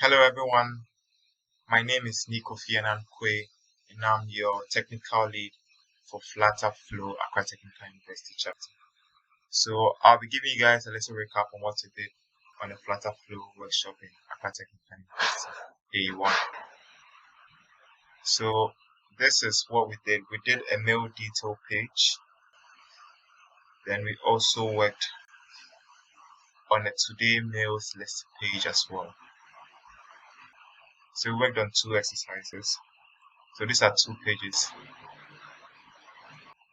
Hello everyone, my name is Nico Kwe and I'm your technical lead for Flutterflow Accra Technical University chapter. So I'll be giving you guys a little recap on what we did on the Flutterflow Workshop in Accra Technical University A1. So this is what we did. We did a mail detail page. Then we also worked on a today mails list page as well. So we worked on two exercises. So these are two pages.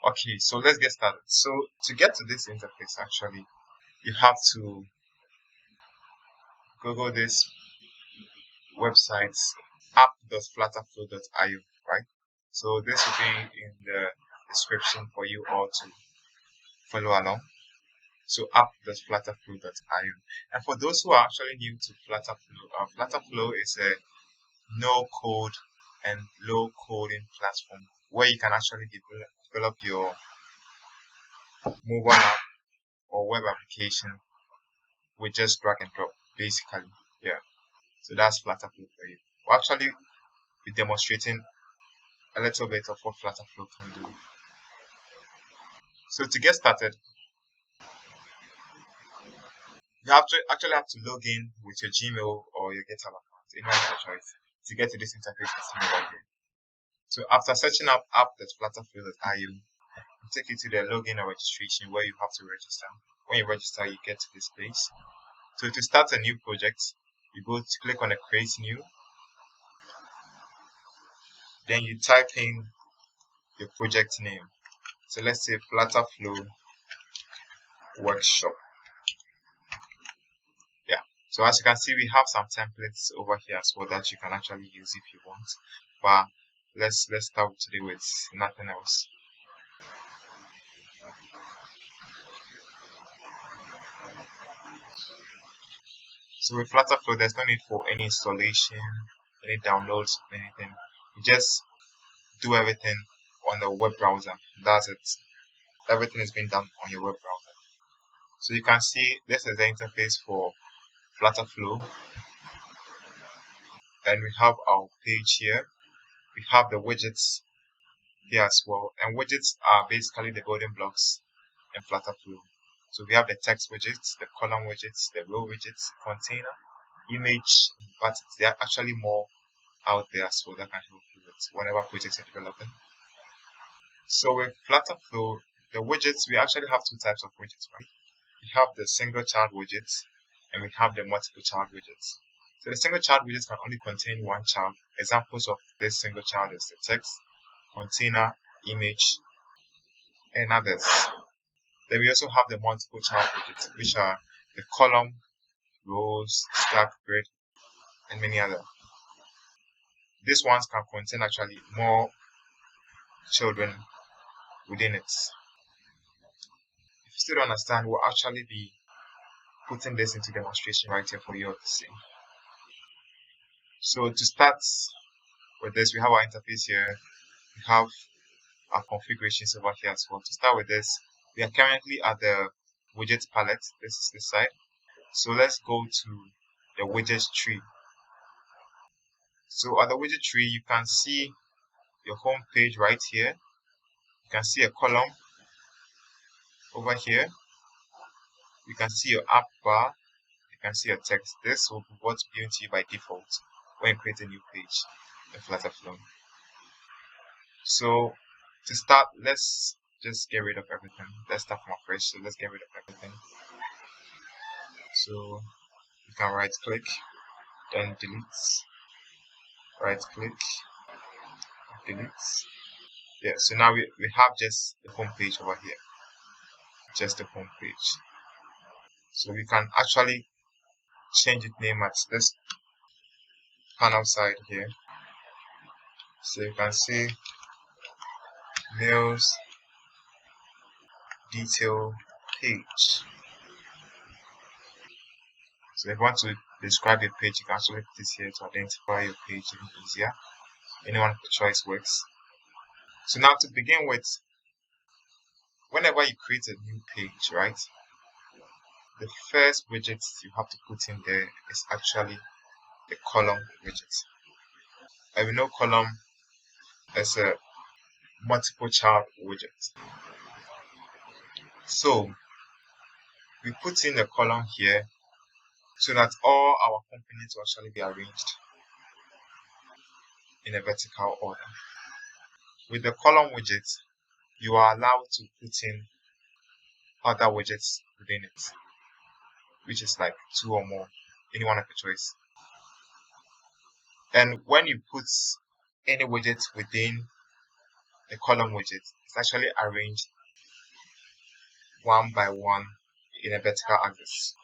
Okay, so let's get started. So to get to this interface, actually, you have to Google this website, app.flutterflow.io, right? So this will be in the description for you all to follow along. So app.flutterflow.io. And for those who are actually new to Flutterflow, Flutterflow is a no-code and low-coding platform where you can actually develop your mobile app or web application with just drag and drop, basically. Yeah. So that's Flutterflow for you. We'll actually be demonstrating a little bit of what Flutterflow can do. So to get started, you actually have to log in with your Gmail or your GitHub account, any of your choice, to get to this interface you see right here. So after searching up app.flutterflow.io, it'll take you to the login and registration where you have to register. When you register, you get to this page. So to start a new project, you go to click on the create new. Then you type in your project name. So let's say FlutterFlow Workshop. Yeah. So as you can see, we have some templates over here as well that you can actually use if you want. But let's start today with nothing else. So with FlutterFlow, there's no need for any installation, any downloads, anything. You just do everything on the web browser. That's it. Everything is being done on your web browser. So you can see this is the interface for FlutterFlow. And we have our page here. We have the widgets here as well. And widgets are basically the building blocks in Flutterflow. So we have the text widgets, the column widgets, the row widgets, container, image, but there are actually more out there as well that can help you with whatever projects you're developing. So with Flutterflow, the widgets, we actually have two types of widgets, right? We have the single child widgets and we have the multiple child widgets. So the single child widgets can only contain one child. Examples of this single child is the text, container, image, and others. Then we also have the multiple child widgets, which are the column, rows, stack, grid, and many others. These ones can contain actually more children within it. If you still don't understand, we'll actually be putting this into demonstration right here for you all to see. So to start with this, we have our interface here. We have our configurations over here as well. To start with this, we are currently at the widget palette. This is the side. So let's go to the widgets tree. So at the widget tree, you can see your home page right here. You can see a column over here. You can see your app bar. You can see your text. This will be what's given to you by default when you create a new page in Flutterflow. So to start, let's just get rid of everything. Let's start from afresh. So let's get rid of everything. So you can right click, then delete. Right click, delete. Yeah, so now we have just the home page over here. Just the home page. So we can actually change its name at this panel side here. So you can see mails detail page. So if you want to describe your page, you can actually put this here to identify your page even easier. Anyone of the choice works. So now to begin with, whenever you create a new page, right, the first widget you have to put in there is actually the column widget. And we know column is a multiple child widget. So we put in the column here so that all our components will actually be arranged in a vertical order. With the column widget, you are allowed to put in other widgets within it, which is like 2 or more, any one of your choice. And when you put any widget within the column widget, it's actually arranged one by one in a vertical axis.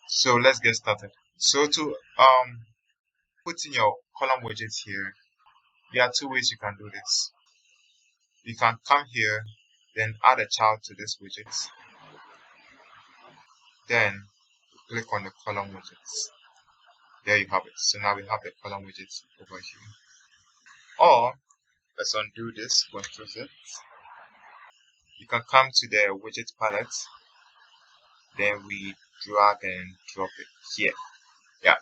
So let's get started. So to put in your column widgets here, there are 2 ways you can do this. You can come here, then add a child to this widget, then click on the column widgets. There you have it. So now we have the column widgets over here. Or let's undo this, Ctrl Z. You can come to the widget palette, then we drag and drop it here. Yeah,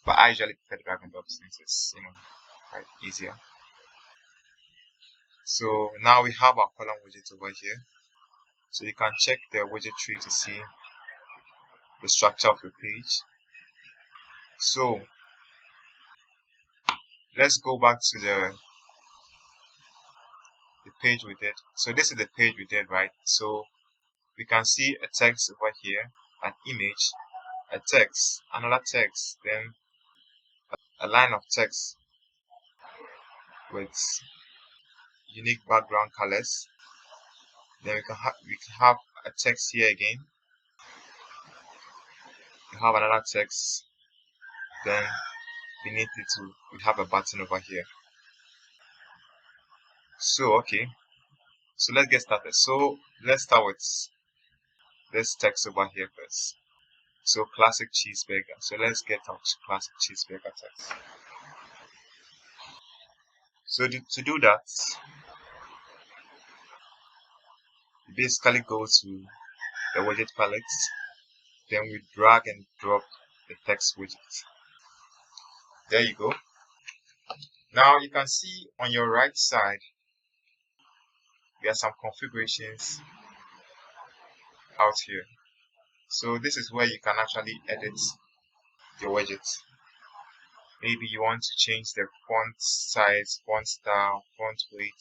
but I usually prefer drag and drop since it's quite easier. So now we have our column widget over here. So you can check the widget tree to see the structure of your page. So let's go back to the page we did. So this is the page we did, right? So we can see a text over here, an image, a text, another text, then a line of text with unique background colors. Then we can have a text here again. We have another text. Then beneath it we have a button over here. So okay, so let's get started. So let's start with this text over here first. So classic cheeseburger. So let's get our classic cheeseburger text. So to do that, you basically go to the widget palette, then we drag and drop the text widget. There you go. Now you can see on your right side there are some configurations out here. So this is where you can actually edit your widgets. Maybe you want to change the font size, font style, font weight,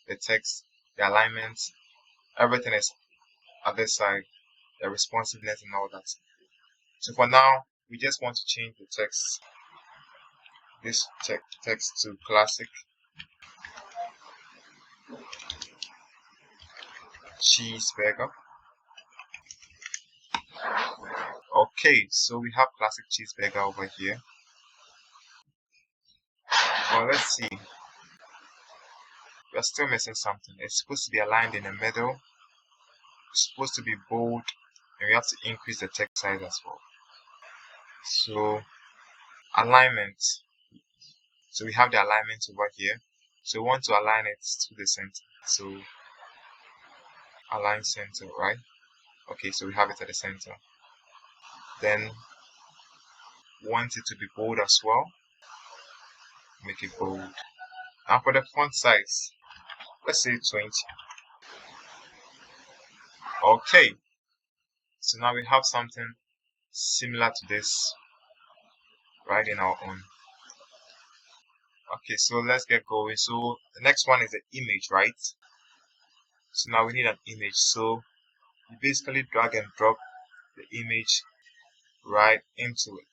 the text, the alignment, everything is at this side, the responsiveness and all that. So for now, we just want to change the text, this text to classic cheeseburger. Okay, so we have classic cheeseburger over here. Well, let's see. We're still missing something. It's supposed to be aligned in the middle. It's supposed to be bold, and we have to increase the text size as well. So alignment. So we have the alignment over here. So we want to align it to the center. So align center, right? Okay, so we have it at the center. Then want it to be bold as well. Make it bold. Now for the font size, let's say 20. Okay, so now we have something similar to this right in our own. Okay, so let's get going. So the next one is the image, right? So now we need an image. So you basically drag and drop the image right into it.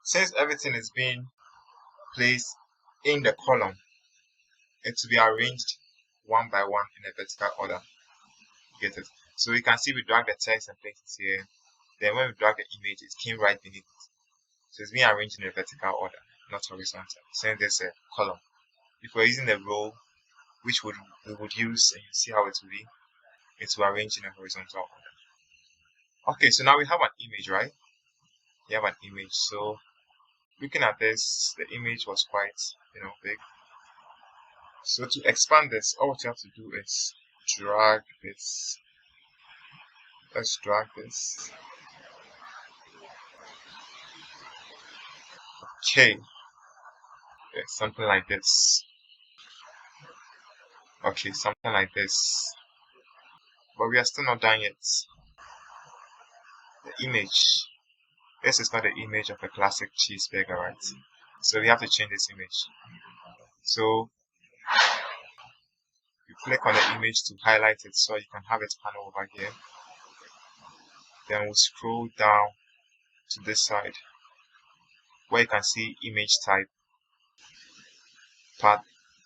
Since everything is being placed in the column, it will be arranged one by one in a vertical order. Get it? So you can see we drag the text and place it here. Then when we drag the image, it came right beneath it. So it's being arranged in a vertical order, not horizontal. Since there's a column. If we're using the row, which we would use, and you see how it will be, it will arrange in a horizontal order. Okay, so now we have an image, right? We have an image. So looking at this, the image was quite, big. So to expand this, all you have to do is drag this. Let's drag this. Okay, yeah, something like this. Okay, something like this. But we are still not done yet. The image. This is not the image of a classic cheeseburger, right? So we have to change this image. So you click on the image to highlight it so you can have it panel over here. Then we'll scroll down to this side where you can see image type, path,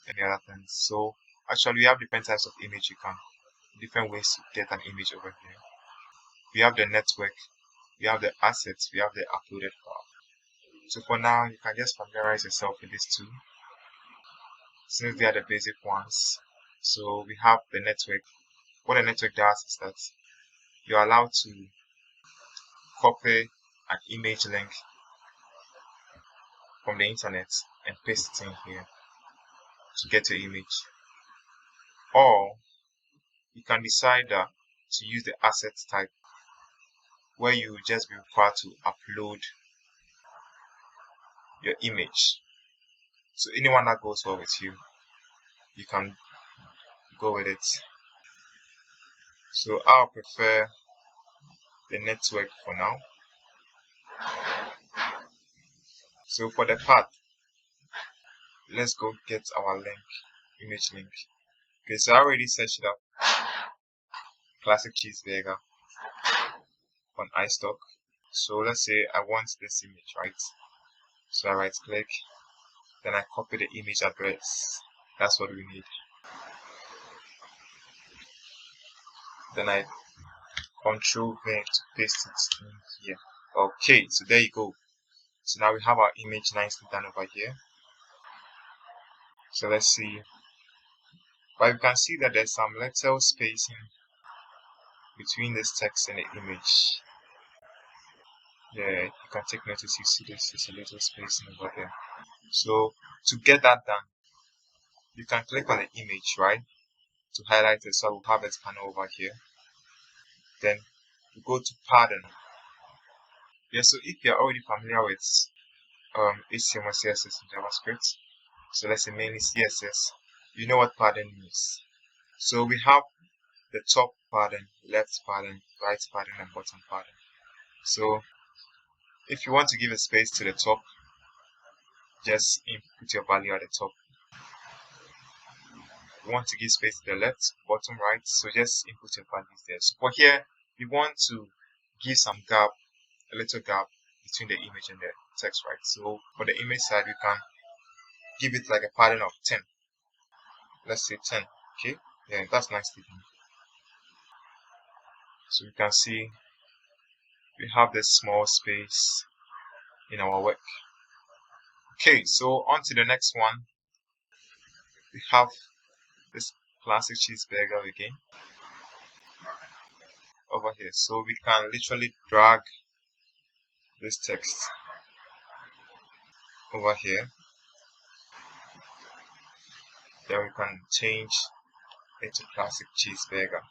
and the other things. So actually we have different types of image different ways to get an image over here. We have the network, we have the assets, we have the uploaded file. So for now, you can just familiarize yourself with these two, since they are the basic ones. So we have the network. What the network does is that you're allowed to copy an image link from the internet and paste it in here to get your image. Or you can decide to use the asset type, where you will just be required to upload your image. So anyone that goes well with you, you can go with it. So I'll prefer the network for now. So for the path, let's go get our link, image link. Okay, so I already searched up classic cheeseburger on iStock. So let's say I want this image, right? So I right click, then I copy the image address. That's what we need. Then I Control V to paste it in here. Okay, so there you go. So now we have our image nicely done over here. So let's see. But you can see that there's some little spacing between this text and the image. Yeah, you can take notice, you see this is a little spacing over there. So to get that done, you can click on the image, right? To highlight it, so I will have it panel over here. Then you go to pattern. Yeah, so if you're already familiar with HTML, CSS, and JavaScript, so let's say mainly CSS, you know what pattern is. So we have the top pattern, left pattern, right pattern, and bottom pattern. So if you want to give a space to the top, just input your value at the top. If you want to give space to the left, bottom, right, so just input your values there. So for here, we want to give some gap, a little gap between the image and the text, right? So for the image side, we can give it like a pattern of 10. Let's say 10. Okay, yeah, that's nicely done. So you can see we have this small space in our work. Okay, so on to the next one. We have this classic cheeseburger again over here. So we can literally drag this text over here. Then we can change it to classic cheeseburger.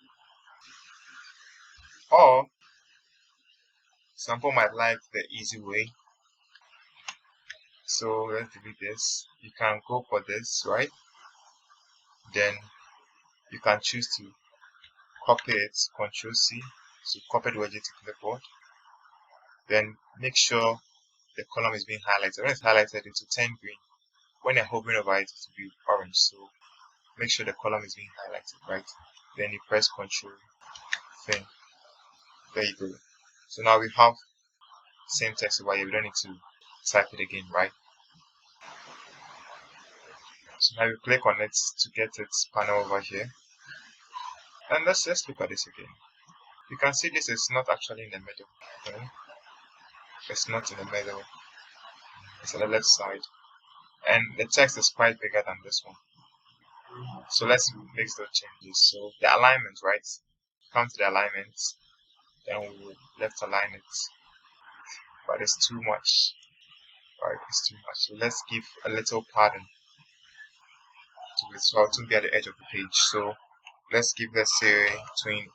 Or some people might like the easy way. So let's delete this. You can go for this, right? Then you can choose to copy it, Control C, so copy the widget to clipboard. Then make sure the column is being highlighted. When it's highlighted, it will turn green. When you're hovering over it, it will be orange. So make sure the column is being highlighted, right? Then you press Control thing. There you go. So now we have same text over here. We don't need to type it again, right? So now you click on it to get its panel over here. And let's look at this again. You can see this is not actually in the middle. Okay? It's not in the middle. It's on the left side. And the text is quite bigger than this one. So let's make those changes. So the alignment, right? Come to the alignment. Then we will left align it. But it's too much. Right? It's too much. So let's give a little pattern to it. So to be at the edge of the page. So let's give, let's say, 20.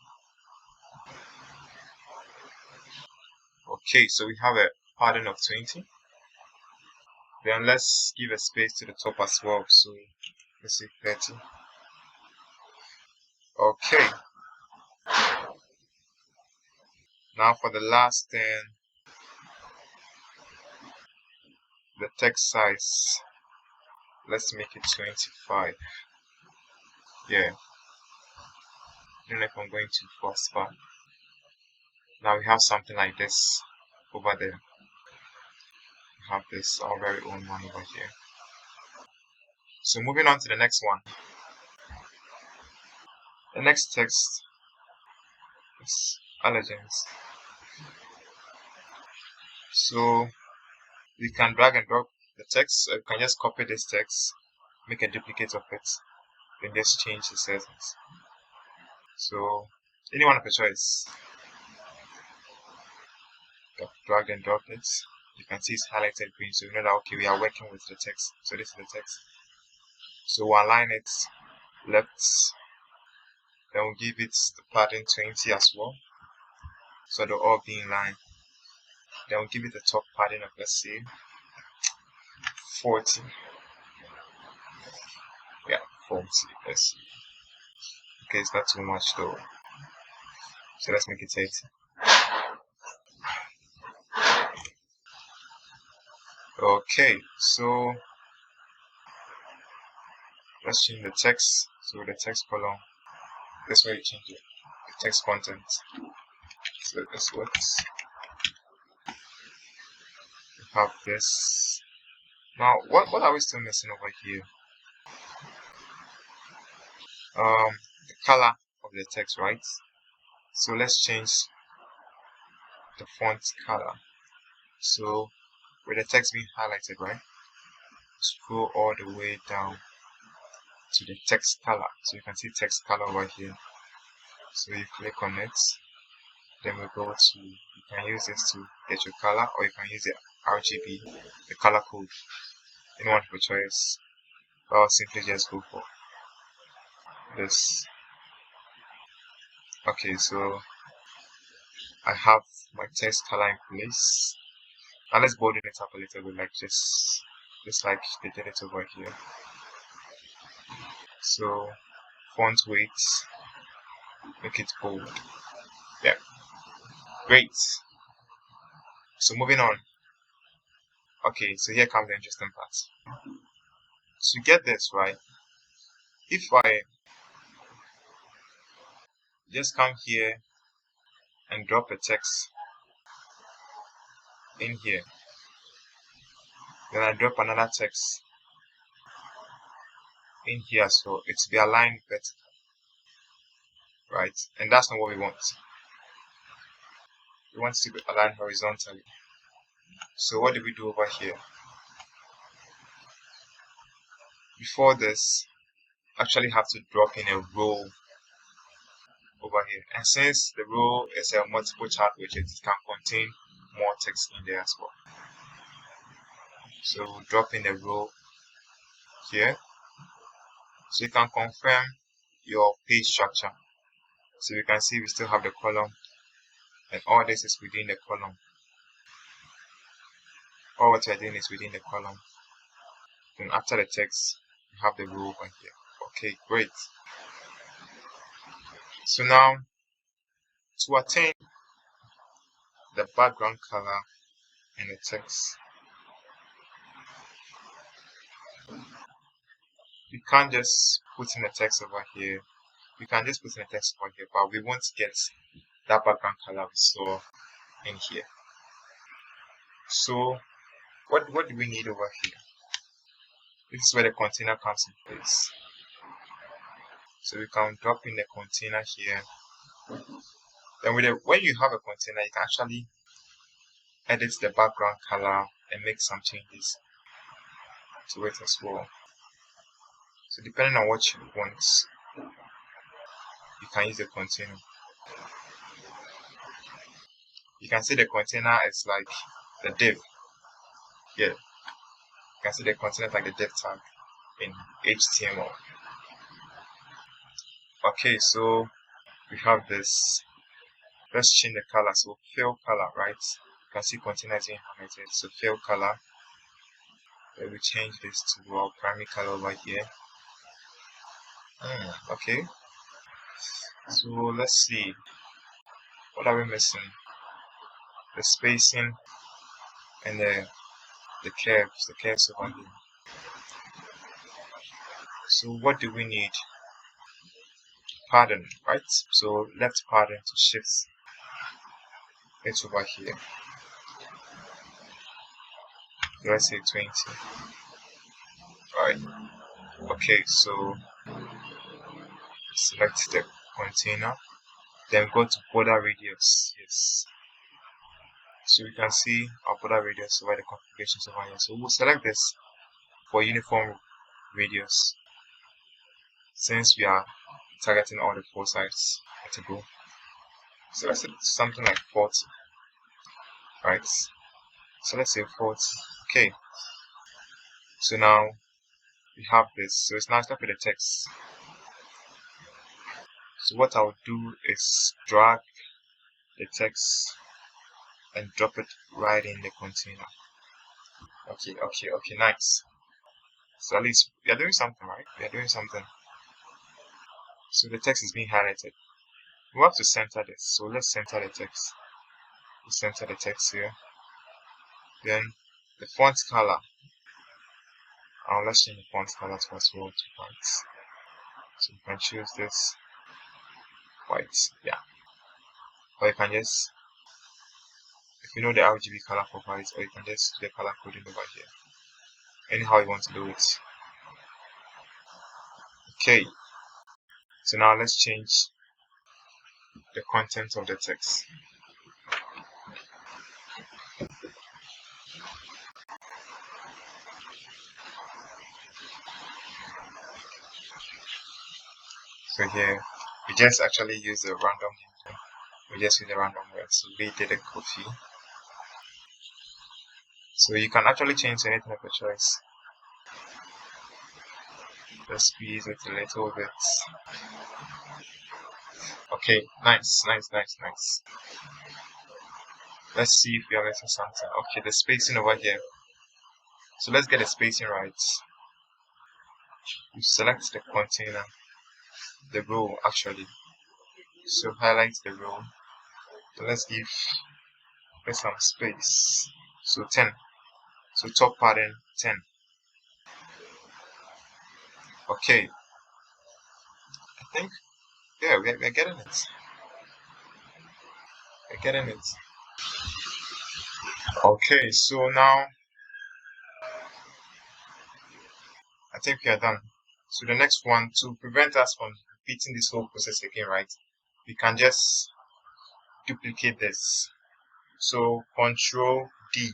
Okay, so we have a pattern of 20. Then let's give a space to the top as well. So let's say 30. Okay. Now for the last thing, the text size. Let's make it 25. Yeah. I don't know if I'm going too fast, but now we have something like this over there. We have this, our very own one over here. So moving on to the next one. The next text is allergens. So we can drag and drop the text. You can just copy this text, make a duplicate of it, then just change the settings. So any one of your choice. Drag and drop it. You can see it's highlighted green, so you know that okay, we are working with the text. So this is the text. So we'll align it left, then we'll give it the padding 20 as well, so they'll all be in line. Then we'll give it the top padding of, let's say, 40. Yeah, 40. Let's see. Okay, it's not too much though. So let's make it 80. Okay, so let's change the text. So the text column, that's where you change it. The text content. So this works. We have this. Now, what are we still missing over here? The color of the text, right? So let's change the font color. So with the text being highlighted, right? Scroll all the way down to the text color. So you can see text color over here. So you click on it, then we go to, you can use this to get your color, or you can use the RGB, the color code, anyone of your choice. I'll simply just go for this. Okay, so I have my text color in place. Now let's bolden it up a little bit, like just like they did it over here. So font weight, make it bold. Yeah, great. So moving on. Okay, so here comes the interesting part. To get this right, if I just come here and drop a text in here, then I drop another text in here, so it's be aligned better, right? And that's not what we want. We want it to be aligned horizontally. So what do we do over here? Before this, actually have to drop in a row over here. And since the row is a multiple chart widget, it can contain more text in there as well. So we'll drop in a row here. So you can confirm your page structure. So you can see we still have the column, and all this is within the column. All what we're doing is within the column. Then after the text, you have the row over here. Okay, great. So now, to attain the background color and the text, you can't just put in the text over here. You can just put in the text over here, but we want to get that background color we saw in here. So what do we need over here? This is where the container comes in place. So we can drop in the container here. Then when you have a container, you can actually edit the background color and make some changes to it as well. So depending on what you want, you can use the container. You can see the container is like the div. Yeah, you can see the container is like the div tag in HTML. Okay, so we have this. Let's change the color. So fill color, right? You can see container is being highlighted. So fill color. Then we change this to our primary color over here. Okay, so let's see, what are we missing? The spacing and the curves over here. So what do we need? Pattern, right? So left pattern to shift it over here. Let's say 20. Right. Okay, so select the container, then go to border radius. Yes. So you can see our border radius over the configurations over here. So we'll select this for uniform radius since we are targeting all the four sides to go. So let's say something like 40. Right. So let's say 40. Okay. So now we have this. So it's now start with the text. So what I'll do is drag the text and drop it right in the container. Okay, nice. So at least we are doing something, right? We are doing something. So the text is being highlighted. We have to center this. So let's center the text. We center the text here. Then the font color. Let's change the font color to as well to white. So you can choose this white. Yeah. Or you can just, if you know the RGB color for white, or you can just do the color coding over here. Anyhow you want to do it. Okay. So now let's change the content of the text. So here we just actually use the random name. We just use the random word. So we did a coffee. So you can actually change anything of your choice. Let's squeeze it a little bit. Okay, nice. Let's see if we are missing something. Okay, the spacing over here. So let's get the spacing right. You select the container, the row actually. So highlight the row. So let's give some space. So 10. So top pattern 10. Okay. I think, yeah, we're getting it. We're getting it. Okay, so now I think we are done. So the next one, to prevent us from repeating this whole process again, right? We can just duplicate this. So Control D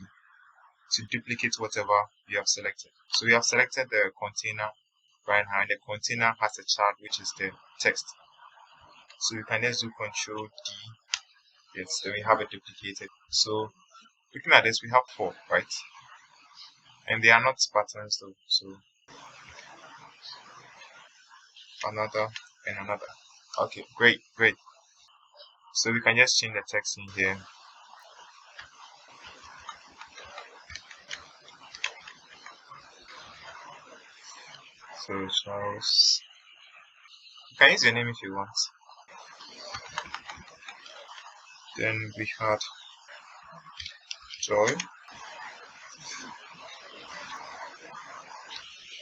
to duplicate whatever you have selected. So we have selected the container right now, and the container has a chart which is the text. So you can just do Control D. Yes, then we have it duplicated. So looking at this, we have 4, right? And they are not patterns though. So another and another. Okay, great. So we can just change the text in here. So Charles, you can use your name if you want. Then we had Joy.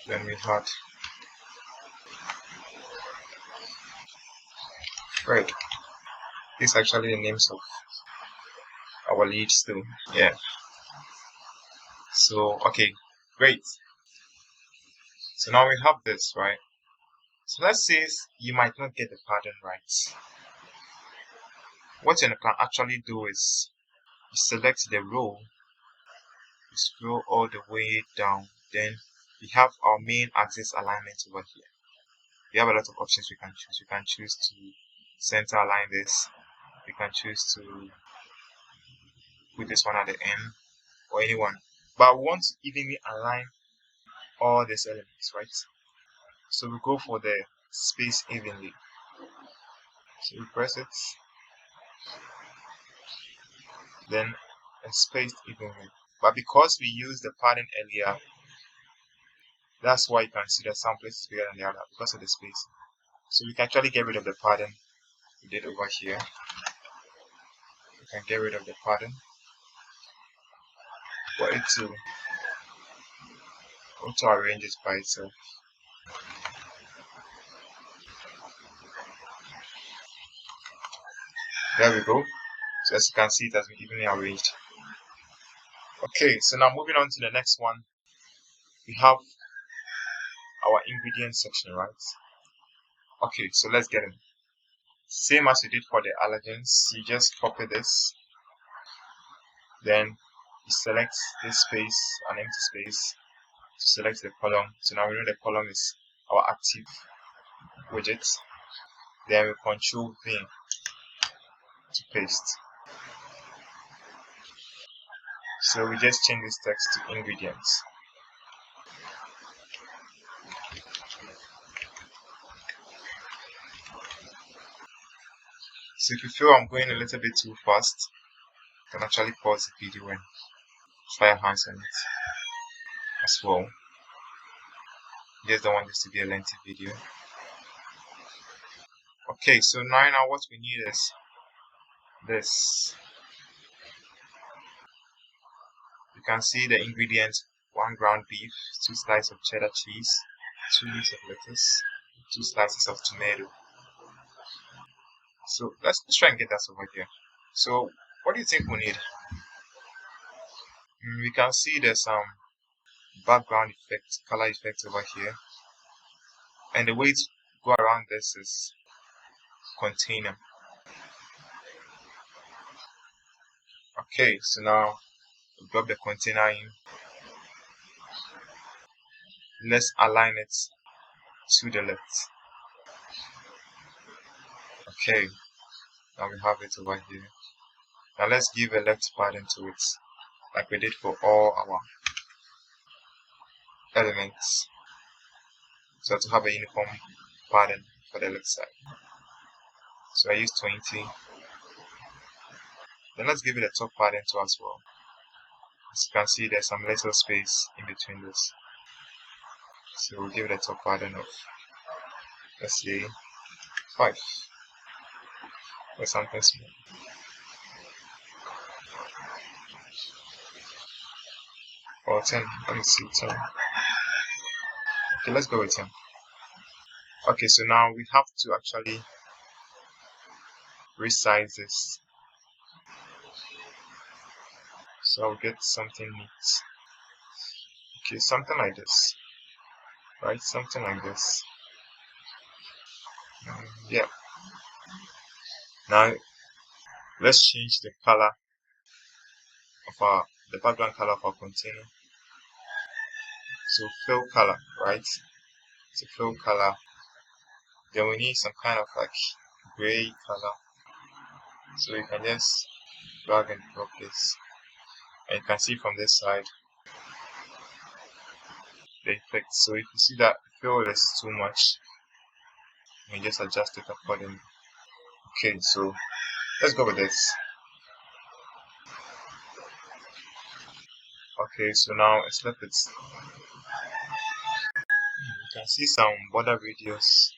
Then we had Fred. These are actually the names of our leads too. Yeah. So okay, great. So now we have this, right? So let's say you might not get the pattern right. What you can actually do is you select the row, you scroll all the way down, then we have our main axis alignment over here. We have a lot of options we can choose. You can choose to center align this. You can choose to put this one at the end or anyone. But we want to evenly align all these elements, right? So we go for the space evenly. So we press it, then spaced evenly. But because we used the pattern earlier, That's why you can see that some places bigger than the other because of the space. So we can actually get rid of the pattern we did over here. We can get rid of the pattern for it to auto arrange it by itself. There we go. So as you can see, it has been evenly arranged. Okay, so now moving on to the next one, we have our ingredients section, right? Okay, so let's get in. Same as we did for the allergens, you just copy this, then you select this space, an empty space, to select the column. So now we know the column is our active widget. Then we Control V to paste. So we just change this text to ingredients. So if you feel I'm going a little bit too fast, you can actually pause the video and try your hands on it as well. You just don't want this to be a lengthy video. Okay, so now what we need is this. You can see the ingredients: 1 ground beef, 2 slices of cheddar cheese, 2 leaves of lettuce, 2 slices of tomato. So let's try and get that over here. So what do you think we need? We can see there's some background effect, color effect over here. And the way to go around this is container. Okay, so now we drop the container in. Let's align it to the left. Okay, now we have it over here. Now let's give a left pattern to it, like we did for all our elements. So to have a uniform pattern for the left side. So I use 20. Then let's give it a top pattern too as well. As you can see, there's some little space in between this. So we'll give it a top pattern of, let's say, 5 or something small. Or 10. Let me see, 10. Okay, let's go with 10. Okay, so now we have to actually resize this. So I'll get something neat. Okay, something like this. Right, something like this. Yeah. Now let's change the color of the background color of our container. So fill color, right? So fill color. Then we need some kind of like gray color. So you can just drag and drop this. And you can see from this side the effect. So if you see that fill is too much, you can just adjust it accordingly. Okay, so let's go with this. Okay, so now let's let it. You can see some border radius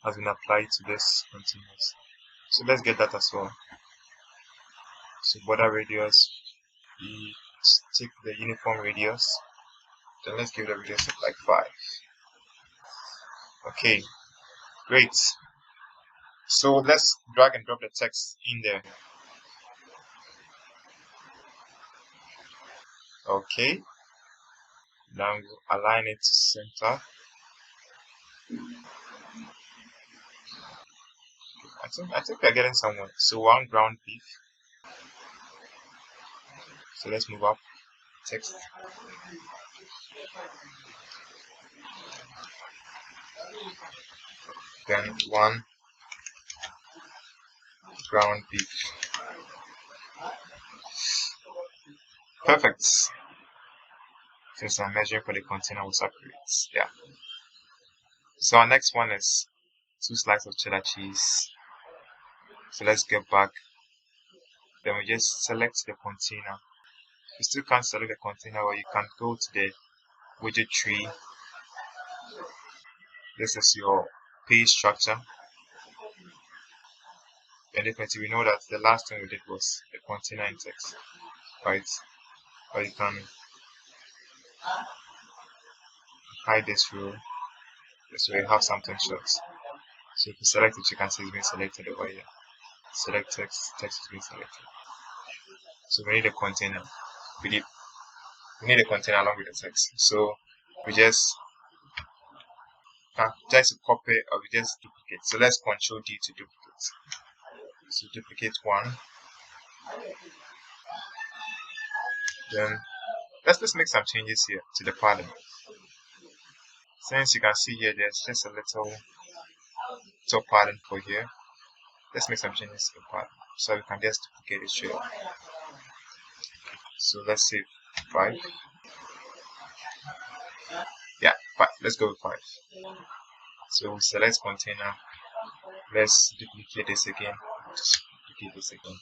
has been applied to this continuous. So let's get that as well. So border radius, we take the uniform radius. Then let's give the radius of like 5. Okay, great. So let's drag and drop the text in there. Okay. Now we'll align it to center. I think we're getting somewhere. So 1 ground beef. So let's move up text. Then 1 ground beef. Perfect. Since I'm measuring for the container was accurate. Yeah. So our next one is 2 slices of cheddar cheese. So let's get back. Then we just select the container. You still can't select the container, or you can go to the widget tree This is your page structure. And definitely we know that the last thing we did was the container in text, right? Or you can hide this row so you have something short. So if you select it, you can see it's been selected over here. Select text, text is being selected. So we need a container. We need a container along with the text. So we just copy or we just duplicate. So let's Control D to duplicate. So duplicate one. Then let's make some changes here to the pattern. Since you can see here, there's just a little top pattern for here. Let's make some changes to the pattern so we can just duplicate it straight. So let's say 5. Yeah, 5. Let's go with 5. So select container. Let's duplicate this again. Just duplicate this again.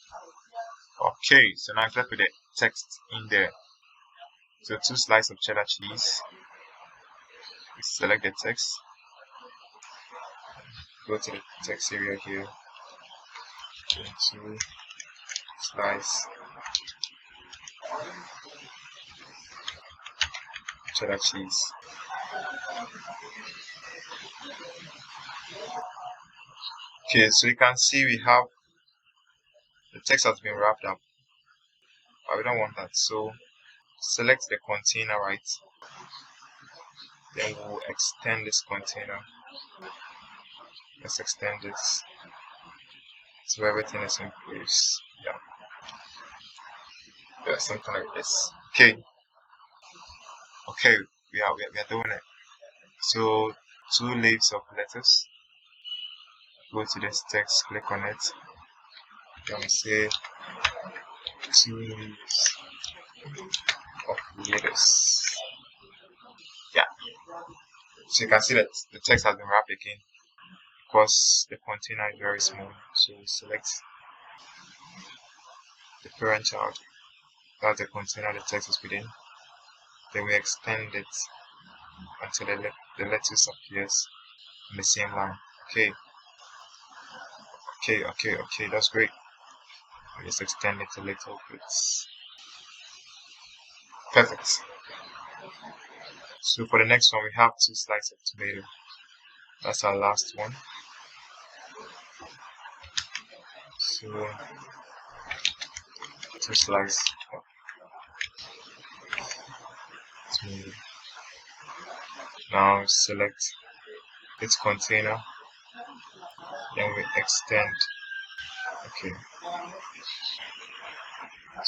Okay, so now let's put the text in there. So 2 slices of cheddar cheese. Select the text. Go to the text area here. 2 slices cheddar cheese. Okay, so you can see we have the text has been wrapped up, but we don't want that. So select the container, right? Then we'll extend this container. Let's extend this so everything is in place. Yeah, something like this. Okay, we are doing it. So 2 leaves of lettuce. Go to this text, click on it. Then we say 2 leaves of lettuce. Yeah. So you can see that the text has been wrapped again because the container is very small. So we select the parent child. That's the container the text is within. Then we extend it until the lettuce appears in the same line. Okay, that's great. We just extend it a little bit. Perfect. So for the next one, we have 2 slices of tomato. That's our last one. So 2 slices of tomato. Now select its container. Then we extend. Okay.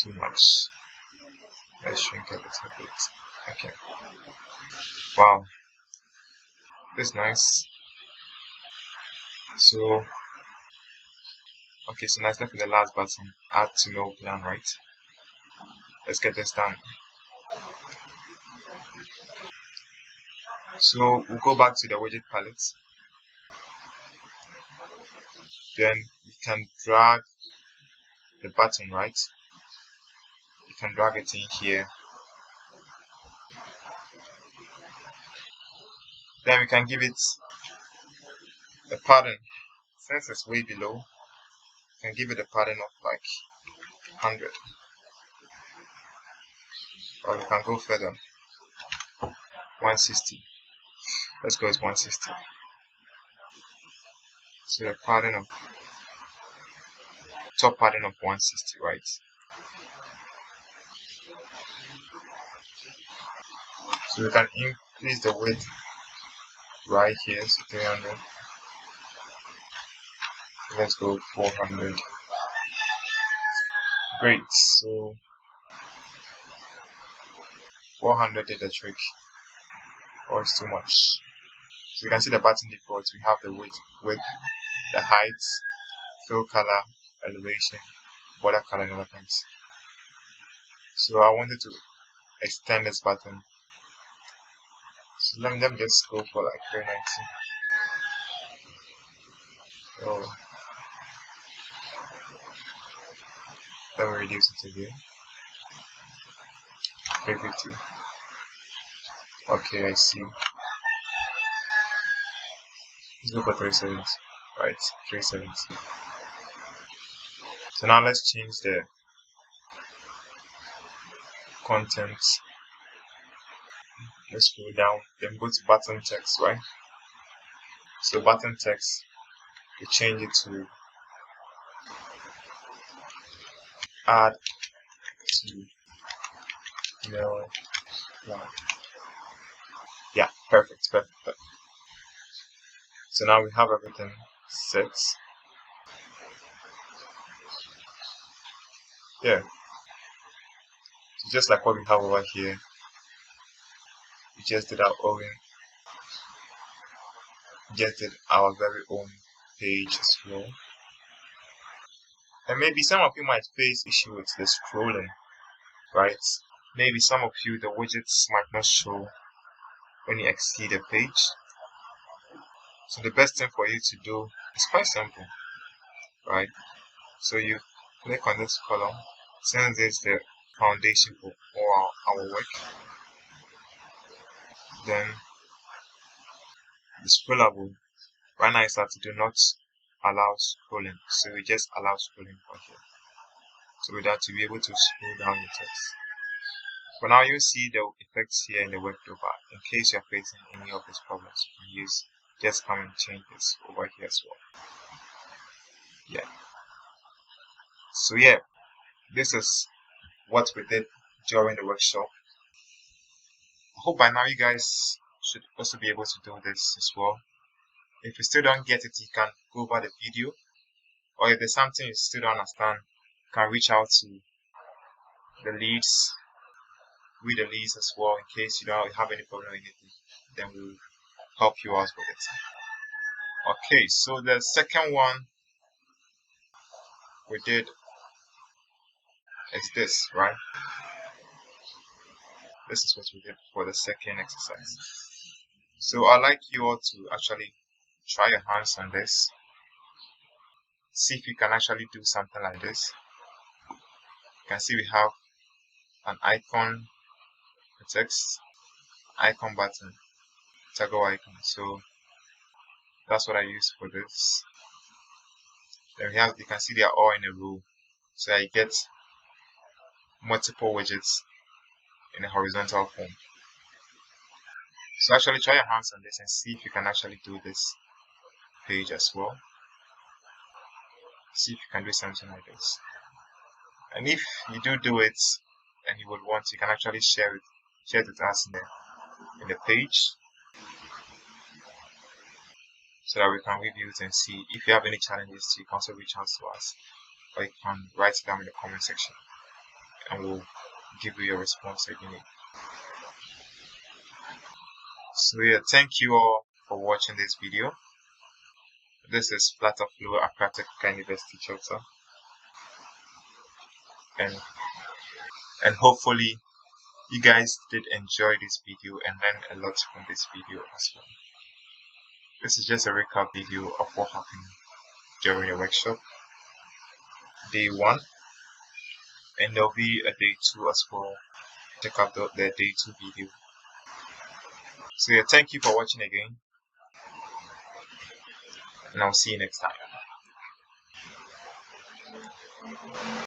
Too much. Let's shrink a little bit. Okay. Wow. That's nice. So okay, so now let's look at the last button. Add to no plan, right? Let's get this done. So we'll go back to the widget palette. Then you can drag the button, right? You can drag it in here. Then we can give it a pattern. Since it's way below, you can give it a pattern of like 100. Or you can go further. 160. Let's go with 160. So the pattern of top pattern of 160, right? So we can increase the width right here, so 300. Let's go 400. Great. So 400 did the trick, or it's too much. So you can see the button defaults. We have the width, the height, fill color, elevation, border color, and other things. So I wanted to extend this button. So let me just go for like 390. So let me reduce it again. 350. Okay, I see. Let's go for 3 settings. Right, 3 settings. So now let's change the content. Let's scroll down, then go to button text, right? So button text, we change it to add to mail plan. Yeah, perfect. So now we have everything set. Yeah, so just like what we have over here, we just did our very own page as well. And maybe some of you might face issue with the scrolling, right? Maybe some of you, the widgets might not show when you exceed a page. So the best thing for you to do is quite simple, right? So you click on this column, since it's the foundation for all our work, then the scrollable, right now it's that do not allow scrolling, so we just allow scrolling for here. So with that, to be able to scroll down the text. For now, you see the effects here in the workflow. In case you're facing any of these problems, you can use just come and change this over here as well. Yeah. So yeah, this is what we did during the workshop. I hope by now you guys should also be able to do this as well. If you still don't get it, you can go over the video, or if there's something you still don't understand, you can reach out to the leads, with the leads as well, in case you don't have any problem with anything, then we'll help you out with it. Okay, so the second one we did is this, right? This is what we did for the second exercise. So I'd like you all to actually try your hands on this. See if you can actually do something like this. You can see we have an icon, a text, icon button, toggle icon. So that's what I use for this. Then we have, you can see they are all in a row. So I get multiple widgets in a horizontal form. So actually try your hands on this and see if you can actually do this page as well. See if you can do something like this. And if you do it and you would want, you can actually share it with us in the page, so that we can review it and see. If you have any challenges, you can also reach out to us, or you can write it down in the comment section and we'll give you your response if you need. So yeah, thank you all for watching this video. This is FlutterFlow Accra Technical University chapter, and hopefully you guys did enjoy this video and learn a lot from this video as well. This is just a recap video of what happened during the workshop, day 1, and there'll be a day 2 as well. Check out the day 2 video. So yeah, thank you for watching again, and I'll see you next time.